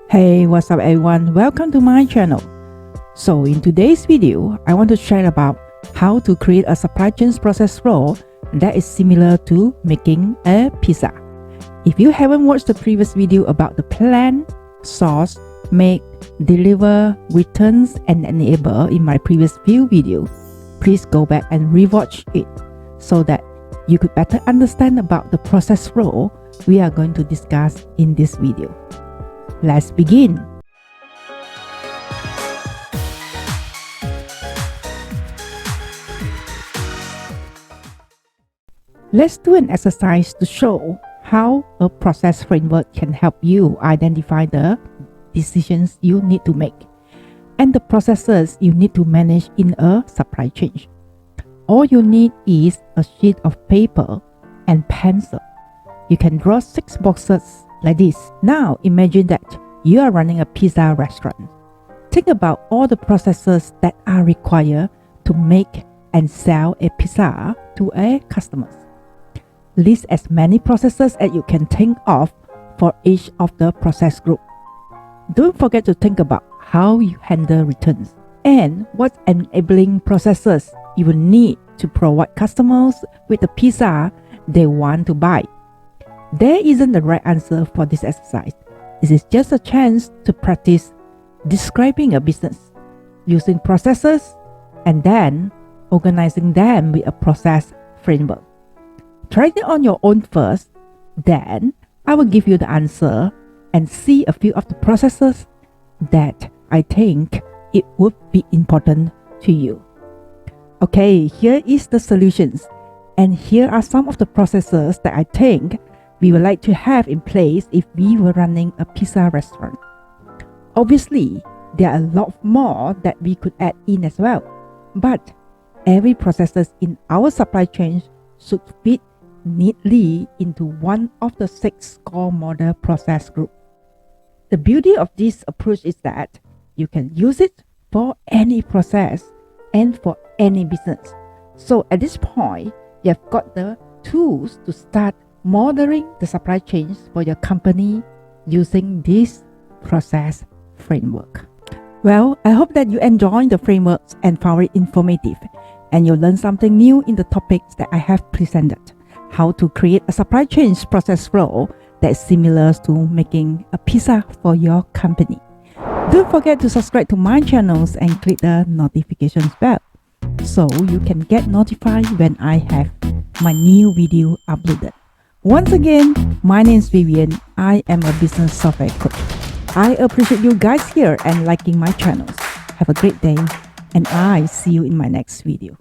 Hey, what's up everyone? Welcome to my channel. So in today's video, I want to share about how to create a supply chain process flow that is similar to making a pizza. If you haven't watched the previous video about the plan, source, make, deliver, returns, and enable in my previous few videos, please go back and rewatch it so that you could better understand about the process flow we are going to discuss in this video. Let's begin. Let's do an exercise to show how a process framework can help you identify the decisions you need to make and the processes you need to manage in a supply chain. All you need is a sheet of paper and pencil. You can draw 6 boxes like this. Now imagine that you are running a pizza restaurant. Think about all the processes that are required to make and sell a pizza to a customer. List as many processes as you can think of for each of the process group. Don't forget to think about how you handle returns and what enabling processes you will need to provide customers with the pizza they want to buy. There isn't the right answer for this exercise. This is just a chance to practice describing a business, using processes, and then organizing them with a process framework. Try it on your own first, then I will give you the answer and see a few of the processes that I think it would be important to you. Okay, here is the solutions, and here are some of the processes that I think we would like to have in place if we were running a pizza restaurant. Obviously, there are a lot more that we could add in as well, but every processes in our supply chain should fit neatly into one of the 6 core model process groups. The beauty of this approach is that you can use it for any process and for any business. So at this point, you have got the tools to start modeling the supply chains for your company using this process framework. Well, I hope that you enjoyed the frameworks and found it informative, and you'll learn something new in the topics that I have presented. How to create a supply chain process flow that is similar to making a pizza for your company. Don't forget to subscribe to my channels and click the notifications bell so you can get notified when I have my new video uploaded. Once again, my name is Vivienne. I am a business software coach. I appreciate you guys here and liking my channels. Have a great day, and I see you in my next video.